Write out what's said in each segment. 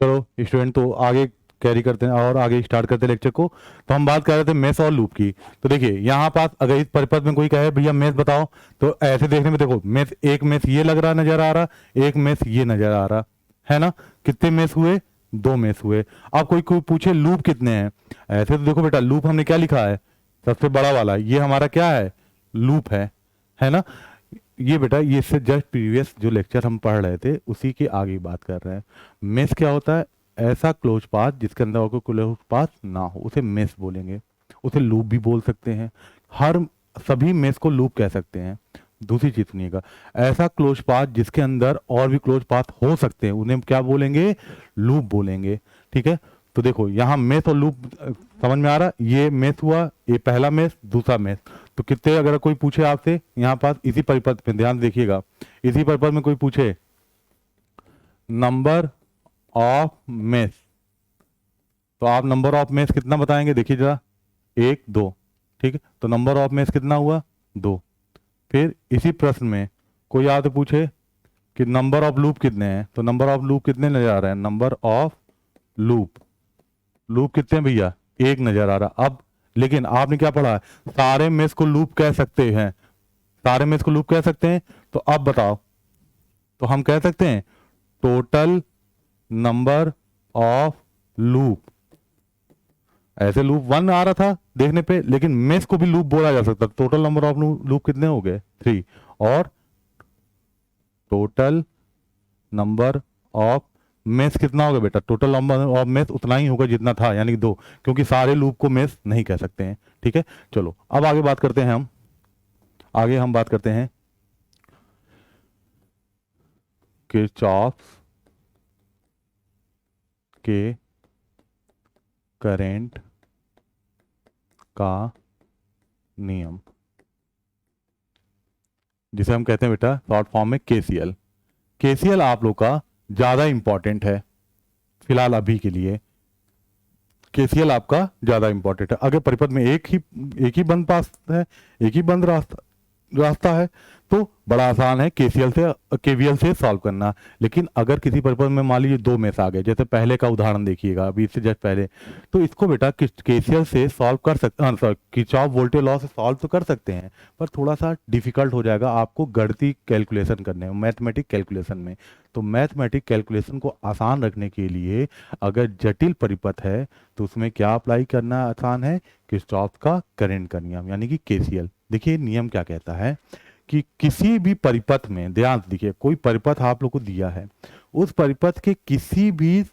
चलो स्टूडेंट, तो आगे कैरी करते हैं और आगे स्टार्ट करते हैं लेक्चर को। तो हम बात कर रहे थे मेष और लूप की। तो देखिए यहाँ पास अगर इस परिपथ में कोई कहे भैया मेष बताओ, तो ऐसे देखने में देखो मेष, एक मेष ये लग रहा नजर आ रहा, एक मेष ये नजर आ रहा है ना। कितने मेष हुए? दो मेष हुए। अब कोई कोई पूछे लूप कितने हैं, ऐसे तो देखो बेटा लूप हमने क्या लिखा है, सबसे बड़ा वाला ये हमारा क्या है, लूप है ना। ये बेटा ये इससे जस्ट प्रीवियस जो लेक्चर हम पढ़ रहे थे उसी की आगे बात कर रहे हैं। मेष क्या होता है? ऐसा क्लोज पाथ जिसके अंदर और कोई क्लोज पाथ ना हो उसे मेष बोलेंगे। उसे लूप भी बोल सकते हैं, हर सभी मेष को लूप कह सकते हैं। दूसरी चीज सुनिएगा, ऐसा क्लोज पाथ जिसके अंदर और भी क्लोज पाथ हो सकते हैं उन्हें क्या बोलेंगे, लूप बोलेंगे। ठीक है, तो देखो यहाँ मेष और लूप समझ में आ रहा, ये मेष हुआ, ये पहला मेष दूसरा मेष। तो कितने, अगर कोई पूछे आपसे यहाँ पास इसी परिपथ में ध्यान देखिएगा, इसी परिपथ में कोई पूछे नंबर ऑफ मेष, तो आप नंबर ऑफ मेष कितना बताएंगे, देखिए जरा, एक दो। ठीक है, तो नंबर ऑफ मेष कितना हुआ, दो। फिर इसी प्रश्न में कोई आके पूछे कि नंबर ऑफ लूप कितने हैं, तो नंबर ऑफ लूप कितने नजर आ रहे हैं, नंबर ऑफ लूप, लूप कितने हैं भैया, एक नजर आ रहा। अब लेकिन आपने क्या पढ़ा है, सारे मेष को लूप कह सकते हैं, सारे मेष को लूप कह सकते हैं। तो अब बताओ, तो हम कह सकते हैं टोटल नंबर ऑफ लूप, ऐसे लूप वन आ रहा था देखने पे, लेकिन मेष को भी लूप बोला जा सकता। टोटल नंबर ऑफ लूप कितने हो गए, थ्री। और टोटल नंबर ऑफ मेष कितना होगा बेटा, टोटल नंबर ऑफ मेष उतना ही होगा जितना था, यानी कि दो, क्योंकि सारे लूप को मेष नहीं कह सकते हैं। ठीक है, चलो अब आगे बात करते हैं हम, आगे हम बात करते हैं किरचॉफ के करंट का नियम, जिसे हम कहते हैं बेटा शॉर्ट फॉर्म में केसीएल। केसीएल आप लोग का ज्यादा इंपॉर्टेंट है फिलहाल अभी के लिए, केसीएल आपका ज्यादा इंपॉर्टेंट है। अगर परिपथ में एक ही बंद पास है, एक ही बंद रास्ता है, तो बड़ा आसान है केसीएल से केवीएल से सॉल्व करना। लेकिन अगर किसी परिपथ में मान लीजिए दो में से आ गए, जैसे पहले का उदाहरण देखिएगा अभी इससे जस्ट पहले, तो इसको बेटा केसीएल से सॉल्व कर सकते, किरचॉफ वोल्टेज लॉ से सॉल्व तो कर सकते हैं, पर थोड़ा सा डिफिकल्ट हो जाएगा आपको गणितीय कैलकुलेशन करने में, मैथमेटिक कैलकुलेशन में। तो मैथमेटिक कैलकुलेशन को आसान रखने के लिए अगर जटिल परिपथ है तो उसमें क्या अप्लाई करना आसान है, किरचॉफ का करंट का नियम यानी कि केसीएल। देखिए नियम क्या कहता है कि किसी भी परिपथ में, ध्यान से देखिए, कोई परिपथ आप लोग को दिया है, उस परिपथ के किसी भी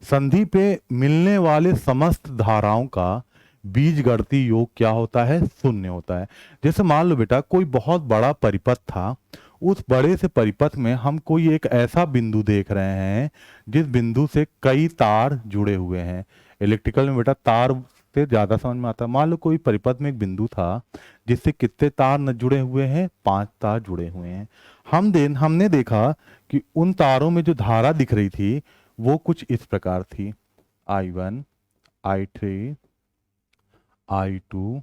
संधि पे मिलने वाले समस्त धाराओं का बीजगणितीय योग क्या होता है, शून्य होता है। जैसे मान लो बेटा कोई बहुत बड़ा परिपथ था, उस बड़े से परिपथ में हम कोई एक ऐसा बिंदु देख रहे हैं जिस बिंदु से कई तार जुड़े हुए हैं। इलेक्ट्रिकल में बेटा तार से ज्यादा समझ में आता है। मान लो कोई परिपथ में एक बिंदु था जिससे कितने तार न जुड़े हुए हैं, 5 तार जुड़े हुए हैं। हमने देखा कि उन तारों में जो धारा दिख रही थी वो कुछ इस प्रकार थी, I1, I3, I2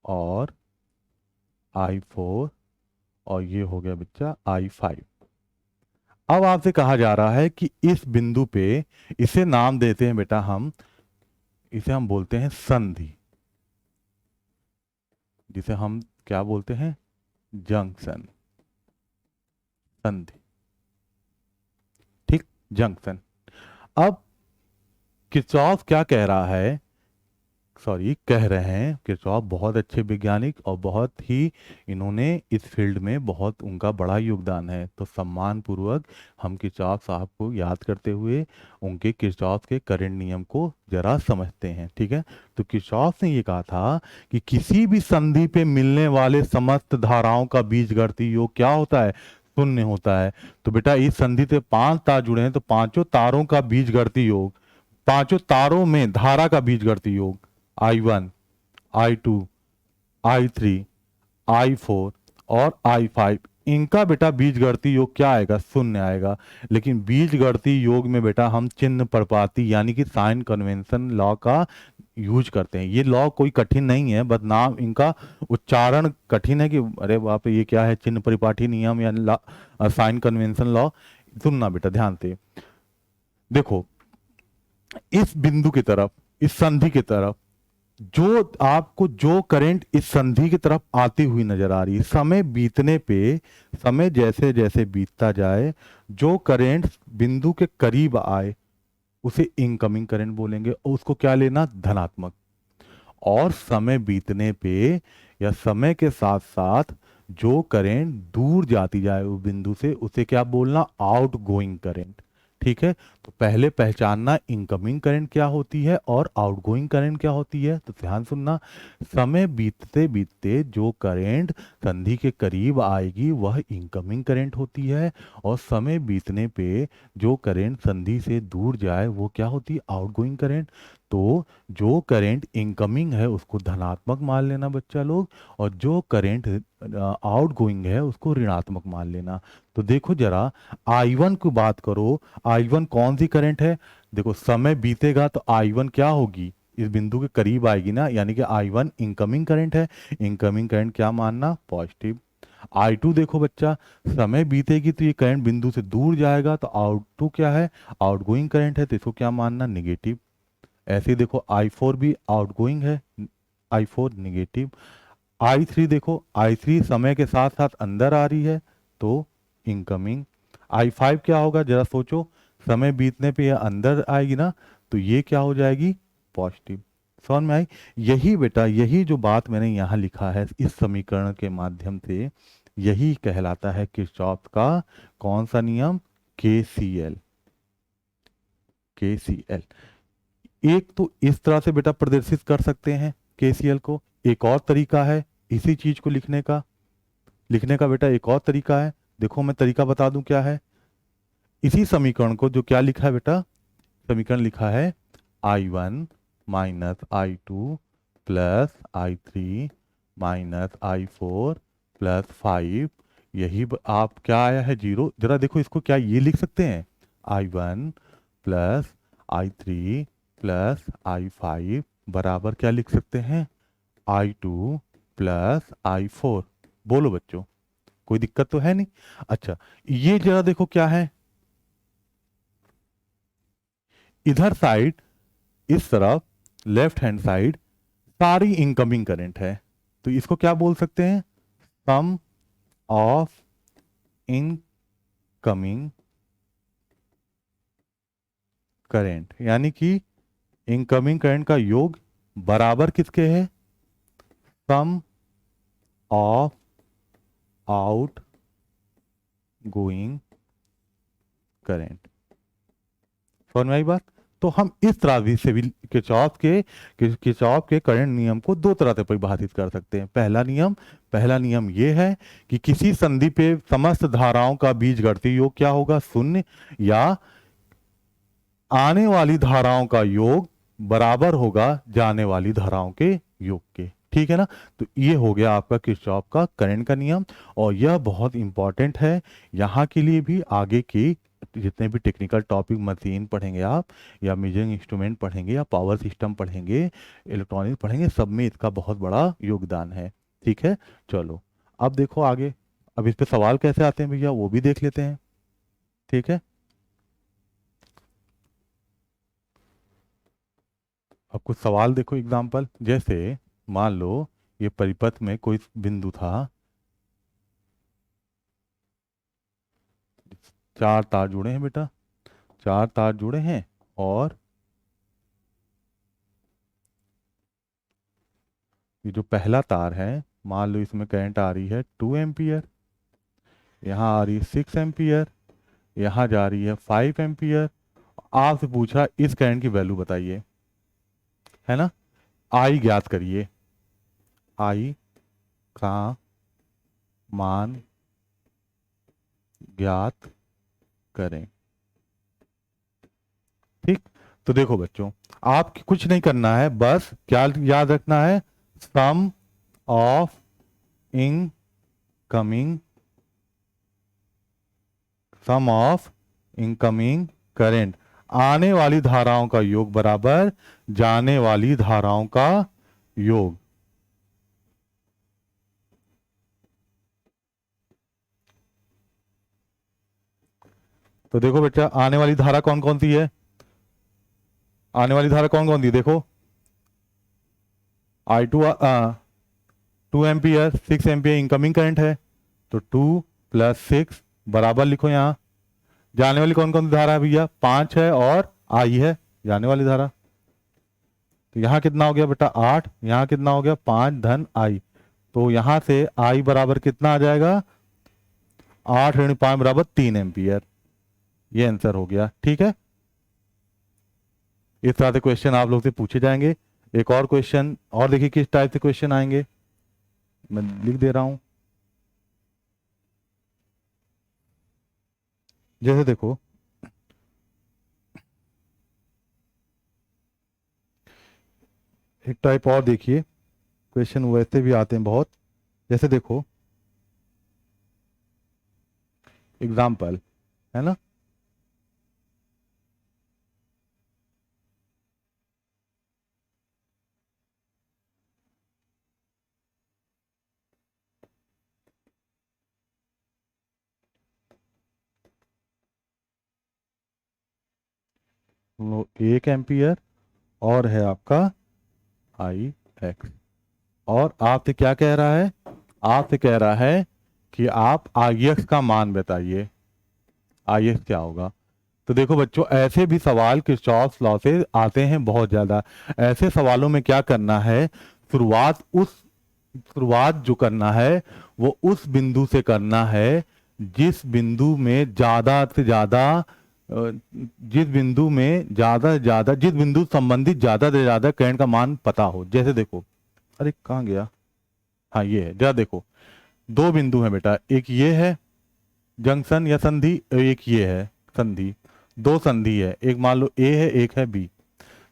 और I4, और ये हो गया बच्चा I5। अब आपसे कहा जा रहा है कि इस बिंदु पे, इसे नाम देते हैं बेटा हम, इसे हम बोलते हैं संधि, जिसे हम क्या बोलते हैं, जंक्शन, संधि। ठीक, जंक्शन। अब किरचॉफ क्या कह रहा है, कह रहे हैं, किरचॉफ बहुत अच्छे वैज्ञानिक और बहुत ही, इन्होंने इस फील्ड में बहुत उनका बड़ा योगदान है। तो सम्मान पूर्वक हम किरचॉफ साहब को याद करते हुए उनके किरचॉफ के करंट नियम को जरा समझते हैं। ठीक है, तो किरचॉफ ने ये कहा था कि किसी भी संधि पे मिलने वाले समस्त धाराओं का बीजगणितीय योग क्या होता है, शून्य होता है। तो बेटा इस संधि से 5 तार जुड़े हैं, तो पांचों तारों का बीजगणितीय योग, पांचों तारों में धारा का बीजगणितीय योग I1, I2, I3, I4 और I5, इनका बेटा बीजगणितीय योग क्या आएगा, शून्य आएगा। लेकिन बीजगणितीय योग में बेटा हम चिन्ह प्रपाती यानी कि साइन कन्वेंशन लॉ का यूज करते हैं। ये लॉ कोई कठिन नहीं है, बस नाम इनका उच्चारण कठिन है कि अरे बाप रे ये क्या है, चिन्ह परिपाटी नियम या साइन कन्वेंशन लॉ। सुनना बेटा ध्यान से, देखो इस बिंदु की तरफ, इस संधि की तरफ जो आपको जो करंट इस संधि की तरफ आती हुई नजर आ रही है, समय बीतने पे, समय जैसे जैसे बीतता जाए, जो करंट बिंदु के करीब आए उसे इनकमिंग करंट बोलेंगे और उसको क्या लेना, धनात्मक। और समय बीतने पे या समय के साथ साथ जो करंट दूर जाती जाए उस बिंदु से, उसे क्या बोलना, आउट गोइंग करंट। ठीक है, तो पहले पहचानना इनकमिंग करंट क्या होती है और आउटगोइंग करंट क्या होती है। तो ध्यान सुनना, समय बीतते बीतते जो करंट संधि के करीब आएगी वह इनकमिंग करंट होती है, और समय बीतने पे जो करंट संधि से दूर जाए वो क्या होती है, आउटगोइंग करंट। तो जो करंट इनकमिंग है उसको धनात्मक मान लेना बच्चा लोग, और जो करंट आउट गोइंग है उसको ऋणात्मक मान लेना। तो देखो जरा I1 की बात करो, I1 कौन सी करंट है, देखो समय बीतेगा तो I1 क्या होगी, इस बिंदु के करीब आएगी ना, यानी कि I1 इनकमिंग करंट है, इनकमिंग करंट क्या मानना, पॉजिटिव। I2 देखो बच्चा, समय बीतेगी तो ये करंट बिंदु से दूर जाएगा तो आउट क्या है, आउटगोइंग करंट है, तो इसको क्या मानना, निगेटिव। ऐसे ही देखो I4 भी आउटगोइंग है, I4 निगेटिव। I3 देखो, I3 समय के साथ साथ अंदर आ रही है तो इनकमिंग। I5 क्या होगा जरा सोचो, समय बीतने पे ये अंदर आएगी ना, तो ये क्या हो जाएगी, पॉजिटिव। समझ में आई। यही बेटा, यही जो बात मैंने यहाँ लिखा है इस समीकरण के माध्यम से, यही कहलाता है किरचॉफ का कौन सा नियम, KCL। KCL एक तो इस तरह से बेटा प्रदर्शित कर सकते हैं KCL को, एक और तरीका है इसी चीज को लिखने का बेटा एक और तरीका है। देखो मैं तरीका बता दूं क्या है, इसी समीकरण को जो क्या लिखा है बेटा, समीकरण लिखा है I1 minus I2 plus I3 minus I4 plus 5, यही आप क्या आया है, जीरो। जरा देखो इसको क्या ये लिख सकते हैं, I1 plus I3 plus I5 बराबर क्या लिख सकते हैं, I2 प्लस I4। बोलो बच्चों, कोई दिक्कत तो है नहीं। अच्छा, ये जरा देखो क्या है, इधर साइड, इस तरफ लेफ्ट हैंड साइड सारी इनकमिंग करंट है, तो इसको क्या बोल सकते हैं, सम ऑफ इनकमिंग करंट, यानी कि इनकमिंग करंट का योग बराबर किसके है, sum of out going current. समझ में आई बात। तो हम इस तरह भी से भी किरचॉफ के करंट नियम को दो तरह से परिभाषित कर सकते हैं। पहला नियम ये है कि किसी संधि पे समस्त धाराओं का बीजगणितीय योग क्या होगा, शून्य, या आने वाली धाराओं का योग बराबर होगा जाने वाली धाराओं के योग के। ठीक है ना, तो ये हो गया आपका किरचॉफ का करंट का नियम, और यह बहुत इंपॉर्टेंट है यहाँ के लिए भी, आगे की जितने भी टेक्निकल टॉपिक, मशीन पढ़ेंगे आप, या मेजरिंग इंस्ट्रूमेंट पढ़ेंगे, या पावर सिस्टम पढ़ेंगे, इलेक्ट्रॉनिक पढ़ेंगे, सब में इसका बहुत बड़ा योगदान है। ठीक है, चलो अब देखो आगे, अब इस पे सवाल कैसे आते हैं भैया वो भी देख लेते हैं। ठीक है, अब कुछ सवाल देखो, एग्जाम्पल जैसे मान लो ये परिपथ में कोई बिंदु था, चार तार जुड़े हैं बेटा, चार तार जुड़े हैं, और ये जो पहला तार है, मान लो इसमें करंट आ रही है 2 एम्पियर, यहाँ आ रही है 6 एम्पियर, यहाँ जा रही है 5 एम्पियर। आपसे पूछा इस करंट की वैल्यू बताइए, है ना, आई ज्ञात करिए, आई का मान ज्ञात करें। ठीक, तो देखो बच्चों, आप कुछ नहीं करना है, बस क्या याद रखना है, sum of incoming, sum of incoming current, आने वाली धाराओं का योग बराबर जाने वाली धाराओं का योग। तो देखो बेटा आने वाली धारा कौन कौन सी है, आने वाली धारा कौन कौन सी देखो, I2 2 ampere, 6 ampere incoming current है, तो 2 + 6 बराबर लिखो यहाँ, जाने वाली कौन कौन सी धारा है भैया, 5 है और आई है जाने वाली धारा। तो यहाँ कितना हो गया बेटा 8, यहाँ कितना हो गया 5 धन आई, तो यहाँ से आई बराबर कितना आ जाएगा, 8 × 5 बराबर 3 एम्पियर। ये आंसर हो गया। ठीक है, इस तरह से क्वेश्चन आप लोग से पूछे जाएंगे। एक और क्वेश्चन और देखिए किस टाइप से क्वेश्चन आएंगे, मैं लिख दे रहा हूं। जैसे देखो एक टाइप और देखिए, क्वेश्चन वैसे भी आते हैं बहुत। जैसे देखो एग्जाम्पल है ना, वो 1 एम्पियर और है आपका आई एक्स, और आपसे क्या कह रहा है, आपसे कह रहा है कि आप आई एक्स का मान बताइए, आई एक्स क्या होगा। तो देखो बच्चों ऐसे भी सवाल किरचॉफ लॉ से आते हैं बहुत ज्यादा। ऐसे सवालों में क्या करना है, शुरुआत जो करना है वो उस बिंदु से करना है जिस बिंदु में ज्यादा से ज्यादा जिस बिंदु में ज्यादा से ज्यादा, जिस बिंदु संबंधित ज्यादा से ज्यादा करंट का मान पता हो। जैसे देखो, अरे कहाँ गया, हाँ ये है, जरा देखो दो बिंदु है बेटा, एक ये है जंक्शन या संधि, एक ये है संधि, दो संधि है, एक मान लो ए है एक है बी।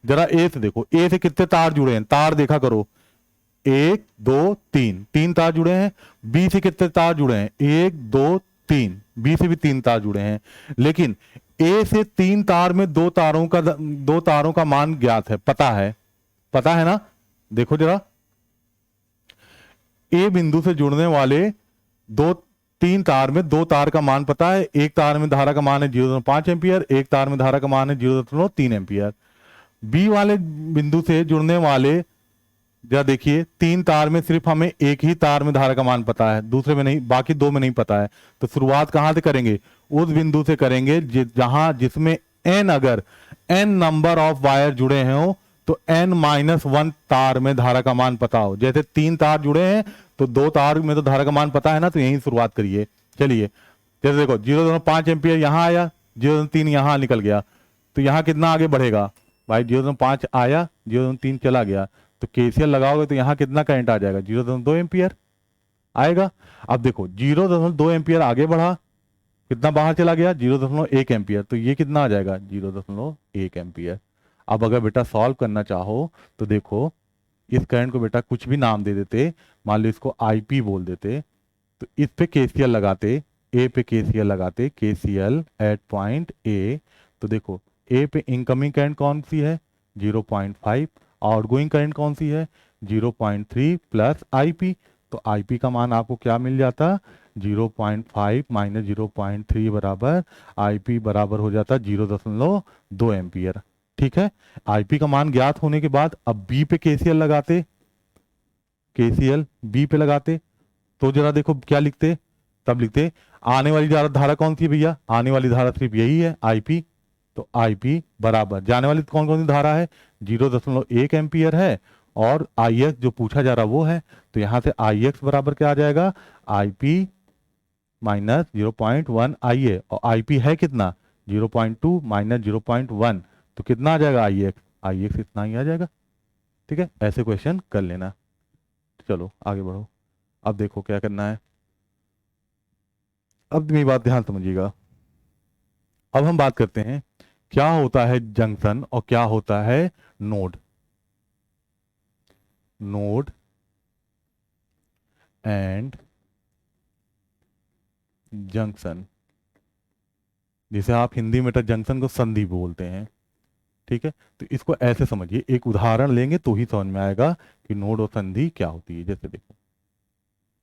जरा ए से देखो, ए से कितने तार जुड़े हैं, तार देखा करो, 1 2 3, 3 तार जुड़े हैं। बी से कितने तार जुड़े हैं, 1 2 3, बी से भी 3 तार जुड़े हैं। लेकिन ए से 3 तार में दो तारों का मान ज्ञात है, पता है ना। देखो जरा ए बिंदु से जुड़ने वाले दो 3 तार में 2 तार का मान पता है, एक तार में धारा का मान है 0.5 एम्पियर, एक तार में धारा का मान है 0.3 एम्पियर। बी वाले बिंदु से जुड़ने वाले, जरा देखिए 3 तार में सिर्फ हमें एक ही तार में धारा का मान पता है, दूसरे में नहीं, बाकी दो में नहीं पता है। तो शुरुआत कहां से करेंगे, उस बिंदु से करेंगे जहां जिसमें एन, अगर एन नंबर ऑफ वायर जुड़े हैं तो n-1 तार में धारा का मान पता हो। जैसे 3 तार जुड़े हैं तो 2 तार में तो धारा का मान पता है ना, तो यहीं शुरुआत करिए। चलिए जैसे देखो 0.5 एम्पियर यहां आया, 0.3 यहां निकल गया, तो यहां कितना आगे बढ़ेगा भाई, 0.5 आया 0.3 चला गया, तो केसीएल लगाओगे तो यहां कितना करंट आ जाएगा, 0.2 एम्पियर आएगा। अब देखो 0.2 एम्पियर आगे बढ़ा, कितना बाहर चला गया, 0.1 एम्पियर, तो ये कितना आ जाएगा 0.1 एम्पियर। अब अगर बेटा सॉल्व करना चाहो तो देखो इस करंट को बेटा कुछ भी नाम दे देते, मान लो इसको आईपी बोल देते, तो इस पे केसीएल लगाते, ए पे केसीएल लगाते, केसीएल एट पॉइंट ए, तो देखो ए पे इनकमिंग करंट कौन सी है 0.5, आउटगोइंग करंट कौन सी है 0.3 प्लस आईपी, तो आईपी का मान आपको क्या मिल जाता 0.5 माइनस 0.3 बराबर आईपी बराबर हो जाता 0.2 एम्पियर। ठीक है, आईपी का मान ज्ञात होने के बाद अब बी पे केसीएल लगाते, केसीएल बी पे लगाते, तो जरा देखो क्या लिखते, तब लिखते आने वाली धारा कौन सी है भैया, आने वाली धारा सिर्फ यही है आईपी, तो आईपी बराबर जाने वाली कौन कौन सी धारा है 0.1 एम्पियर है, और आई एक्स जो पूछा जा रहा वो है, तो यहां से आई एक्स बराबर क्या आ जाएगा आईपी माइनस 0.1 आई ए, और आईपी है कितना 0.2 माइनस 0.1, तो कितना आ जाएगा आई एक्स इतना ही आ जाएगा। ठीक है, ऐसे क्वेश्चन कर लेना। चलो आगे बढ़ो, अब देखो क्या करना है। अब मेरी बात ध्यान समझिएगा, अब हम बात करते हैं क्या होता है जंक्शन और क्या होता है नोड। नोड एंड जंक्शन, जिसे आप हिंदी में जंक्शन को संधि बोलते हैं। ठीक है, तो इसको ऐसे समझिए, एक उदाहरण लेंगे तो ही समझ में आएगा कि नोड और संधि क्या होती है। जैसे देखो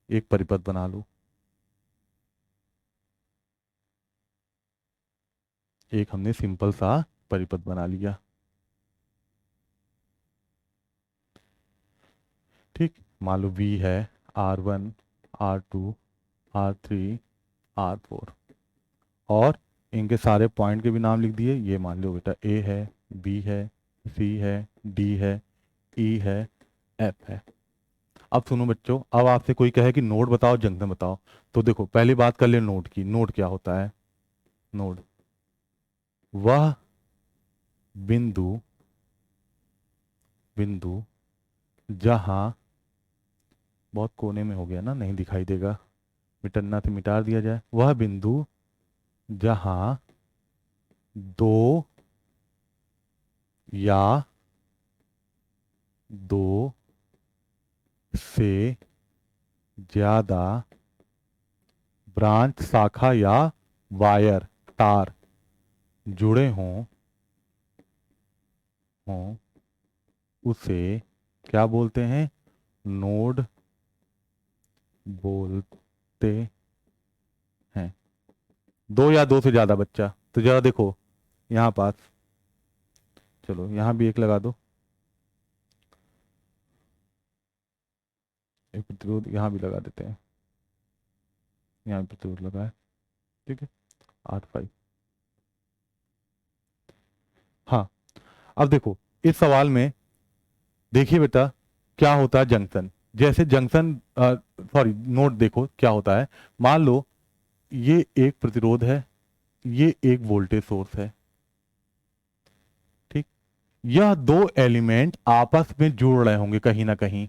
एक परिपथ बना लो, एक हमने सिंपल सा परिपथ बना लिया। ठीक, मान लो V है R1 R2 R3 R4 और इनके सारे पॉइंट के भी नाम लिख दिए। ये मान लो बेटा A है, B है, C है, D है, E है, F है। अब सुनो बच्चों, अब आपसे कोई कहे कि नोड बताओ, जंक्शन बताओ, तो देखो पहली बात कर ले नोड की। नोड क्या होता है? नोड वह बिंदु बिंदु जहां, बहुत कोने में हो गया ना, नहीं दिखाई देगा, मिटन्ना से मिटा दिया जाए। वह बिंदु जहां दो या दो से ज्यादा ब्रांच, शाखा या वायर, तार जुड़े हों उसे क्या बोलते हैं? नोड बोलते हैं। दो या दो से ज्यादा बच्चा, तो जरा देखो यहाँ पास, चलो यहाँ भी एक लगा दो, एक प्रतिरोध यहाँ भी लगा देते हैं, यहाँ भी प्रतिरोध लगा है, ठीक है, R5। हाँ, अब देखो इस सवाल में देखिए बेटा क्या होता है जंक्शन। जैसे जंक्शन, सॉरी, नोड देखो क्या होता है। मान लो ये एक प्रतिरोध है, ये एक वोल्टेज सोर्स है, ठीक। यह दो एलिमेंट आपस में जुड़ रहे होंगे कहीं ना कहीं।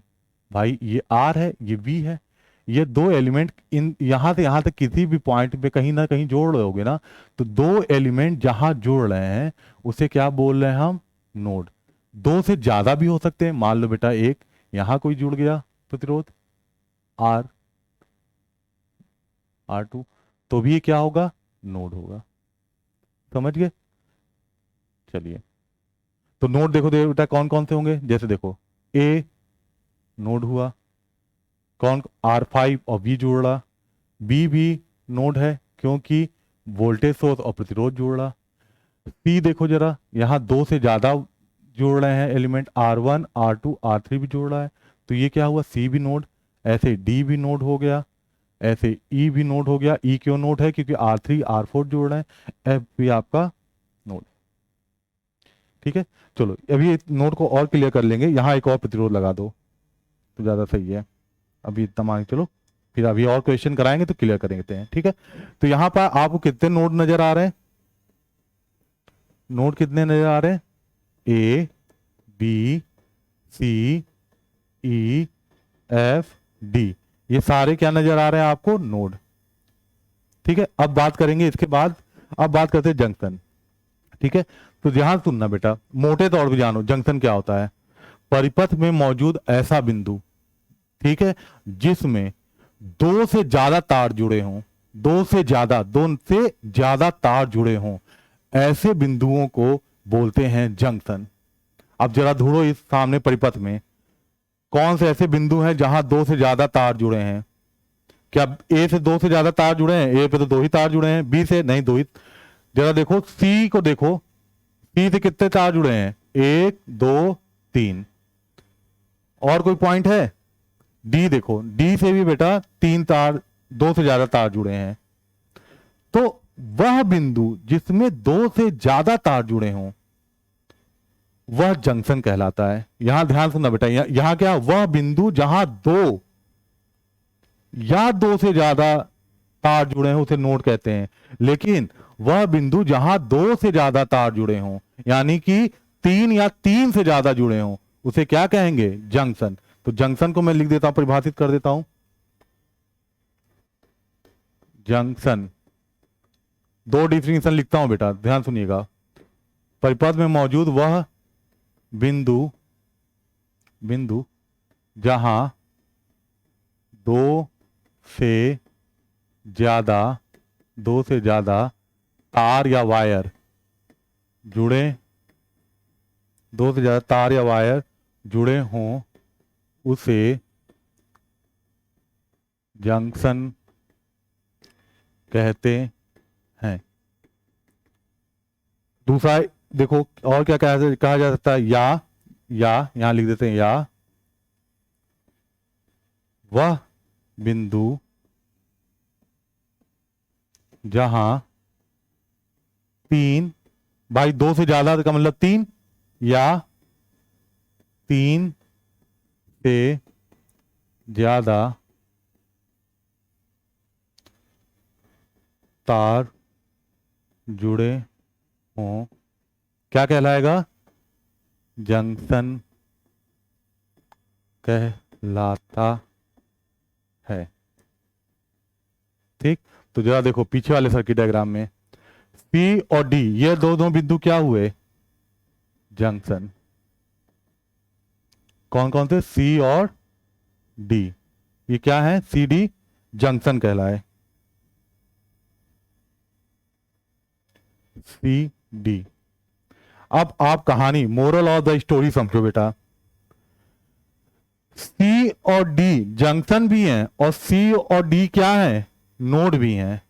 भाई ये R है, ये V है, ये दो एलिमेंट इन यहां से यहां तक किसी भी पॉइंट पे कहीं ना कहीं जोड़ रहे होगे ना। तो दो एलिमेंट जहां जुड़ रहे हैं उसे क्या बोल रहे हैं हम? नोड। दो से ज्यादा भी हो सकते हैं। मान लो बेटा एक यहां कोई जुड़ गया प्रतिरोध R R2, तो भी ये क्या होगा? नोड होगा। समझ गए? चलिए, तो नोड देखो बेटा कौन कौन से होंगे। जैसे देखो A नोड हुआ, कौन? R5 और V जुड़ रहा। B भी नोड है क्योंकि वोल्टेज सोर्स और प्रतिरोध जुड़ रहा। P देखो जरा, यहाँ दो से ज्यादा जुड़ रहे हैं एलिमेंट, R1 R2 R3 भी जुड़ रहा है, तो ये क्या हुआ? C भी नोड। ऐसे D भी नोड हो गया, ऐसे E भी नोड हो गया। E क्यों नोड है? क्योंकि R3 R4 जोड़ रहे हैं। F भी आपका नोड। ठीक है, चलो अभी इस नोड को और क्लियर कर लेंगे। यहाँ एक और प्रतिरोध लगा दो तो ज्यादा सही है। अभी इतना मान के चलो, फिर अभी और क्वेश्चन कराएंगे तो क्लियर करेंगे हैं, ठीक है। तो यहाँ पर आपको कितने नोड नजर आ रहे हैं? नोड कितने नजर आ रहे हैं? A B C E F D, ये सारे क्या नजर आ रहे हैं आपको? नोड। ठीक है, अब बात करेंगे इसके बाद, अब बात करते हैं जंक्शन। ठीक है, तो ध्यान सुनना बेटा, मोटे तौर पे जानो जंक्शन क्या होता है। परिपथ में मौजूद ऐसा बिंदु, ठीक है, जिसमें दो से ज्यादा तार जुड़े हों, दो से ज्यादा तार जुड़े हों, ऐसे बिंदुओं को बोलते हैं जंक्शन। अब जरा ढूंढो इस सामने परिपथ में कौन से ऐसे बिंदु हैं जहां दो से ज्यादा तार जुड़े हैं। क्या ए से दो से ज्यादा तार जुड़े हैं? ए पे तो दो ही तार जुड़े हैं, बी से नहीं, दो ही। जरा देखो सी को देखो, सी से कितने तार जुड़े हैं? एक दो तीन। और कोई पॉइंट है? डी देखो, डी से भी बेटा तीन तार, दो से ज्यादा तार जुड़े हैं। तो वह बिंदु जिसमें दो से ज्यादा तार जुड़े हों वह जंक्शन कहलाता है। यहां ध्यान सुनना बेटा, यहां क्या? वह बिंदु जहां दो या दो से ज्यादा तार जुड़े हैं उसे नोड कहते हैं। लेकिन वह बिंदु जहां दो से ज्यादा तार जुड़े हों, यानी कि तीन या तीन से ज्यादा जुड़े हों, उसे क्या कहेंगे? जंक्शन। तो जंक्शन को मैं लिख देता हूं, परिभाषित कर देता हूं। जंक्शन, दो डिफिनेशन लिखता हूं बेटा, ध्यान सुनिएगा। परिपथ में मौजूद वह बिंदु बिंदु जहां दो से ज्यादा दो से ज्यादा तार या वायर जुड़े, दो से ज्यादा तार या वायर जुड़े हों उसे जंक्शन कहते हैं। दूसरा देखो, और क्या कहा जा सकता है, या यहां लिख देते हैं, या वह बिंदु जहां तीन, भाई दो से ज्यादा का मतलब तीन, या तीन से ज्यादा तार जुड़े हों, क्या कहलाएगा, जंक्शन कहलाता है। ठीक, तो जरा देखो पीछे वाले सर्किट डायग्राम में पी और डी, ये दो बिंदु क्या हुए, जंक्शन। कौन कौन से, सी और डी, ये क्या है, सी डी जंक्शन कहलाए, सी डी। अब आप कहानी, मोरल ऑफ द स्टोरी समझो बेटा, सी और डी जंक्शन भी हैं और सी और डी क्या है, नोड भी हैं,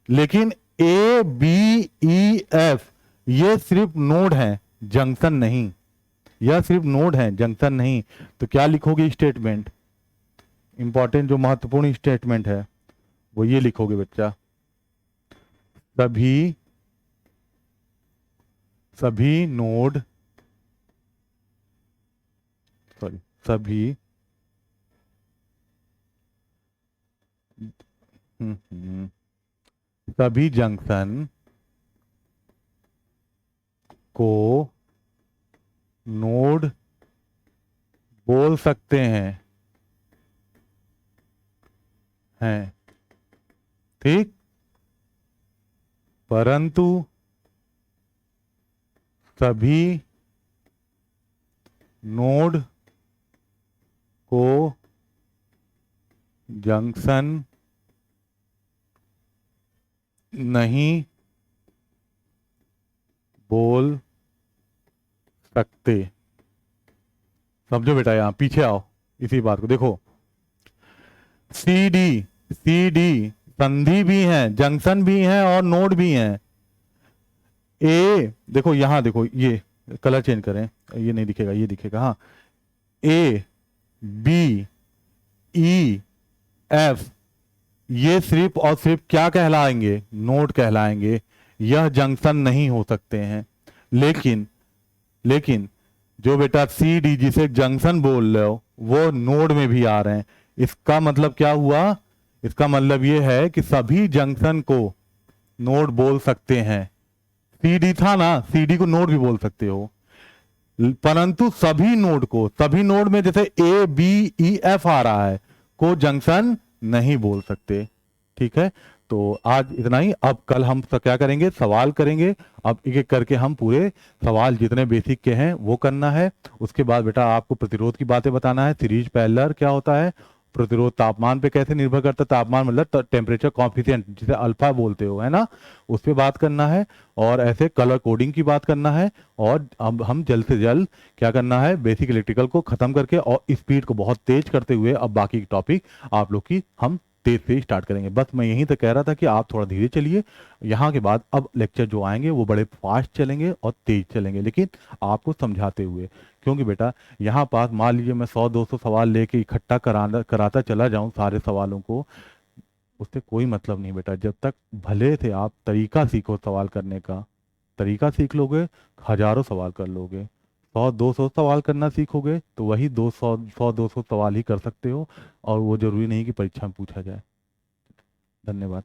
लेकिन ए बी ई एफ ये सिर्फ नोड हैं, जंक्शन नहीं, यह सिर्फ नोड है, जंक्शन नहीं। तो क्या लिखोगे स्टेटमेंट, इंपॉर्टेंट जो महत्वपूर्ण स्टेटमेंट है वो ये लिखोगे बच्चा, सभी सभी नोड, सॉरी सभी सभी जंक्शन को नोड बोल सकते हैं, ठीक, परंतु सभी नोड को जंक्शन नहीं बोल सकते। समझो बेटा, यहां पीछे आओ, इसी बात को देखो, सी डी संधि भी है, जंक्शन भी है और नोड भी है। ए देखो, यहां देखो, ये कलर चेंज करें, ये नहीं दिखेगा, ये दिखेगा, हाँ, ए बी ई एफ ये सिर्फ और सिर्फ क्या कहलाएंगे, नोड कहलाएंगे, यह जंक्शन नहीं हो सकते हैं। लेकिन जो बेटा सी डी जिसे जंक्शन बोल रहे हो वो नोड में भी आ रहे हैं। इसका मतलब क्या हुआ, इसका मतलब ये है कि सभी जंक्शन को नोड बोल सकते हैं। सीडी था ना, सीडी को नोड भी बोल सकते हो, परंतु सभी नोड को, सभी नोड में जैसे ए बी ई एफ आ रहा है, को जंक्शन नहीं बोल सकते। ठीक है, तो आज इतना ही। अब कल हम क्या करेंगे, सवाल करेंगे। अब एक एक करके हम पूरे सवाल जितने बेसिक के हैं वो करना है। उसके बाद बेटा आपको प्रतिरोध की बातें बताना है, सीरीज पैरेलल क्या होता है, प्रतिरोध तापमान पे कैसे निर्भर करता है, तापमान मतलब टेम्परेचर कॉफिशिएंट जिसे अल्फा बोलते हो, है ना, उस पर बात करना है, और ऐसे कलर कोडिंग की बात करना है। और अब हम जल्द से जल्द क्या करना है, बेसिक इलेक्ट्रिकल को खत्म करके और स्पीड को बहुत तेज करते हुए अब बाकी टॉपिक आप लोग की हम तेज से स्टार्ट करेंगे। बस मैं यहीं तक कह रहा था कि आप थोड़ा धीरे चलिए, यहाँ के बाद अब लेक्चर जो आएंगे वो बड़े फास्ट चलेंगे और तेज चलेंगे, लेकिन आपको समझाते हुए। क्योंकि बेटा यहाँ पास मान लीजिए मैं 100-200 सवाल लेके इकट्ठा कराता चला जाऊं सारे सवालों को, उससे कोई मतलब नहीं बेटा। जब तक भले से आप तरीका सीखो सवाल करने का, तरीका सीख लोगे हजारों सवाल कर लोगे। 100-200 सवाल करना सीखोगे तो वही 100-200 सवाल ही कर सकते हो, और वो जरूरी नहीं कि परीक्षा में पूछा जाए। धन्यवाद।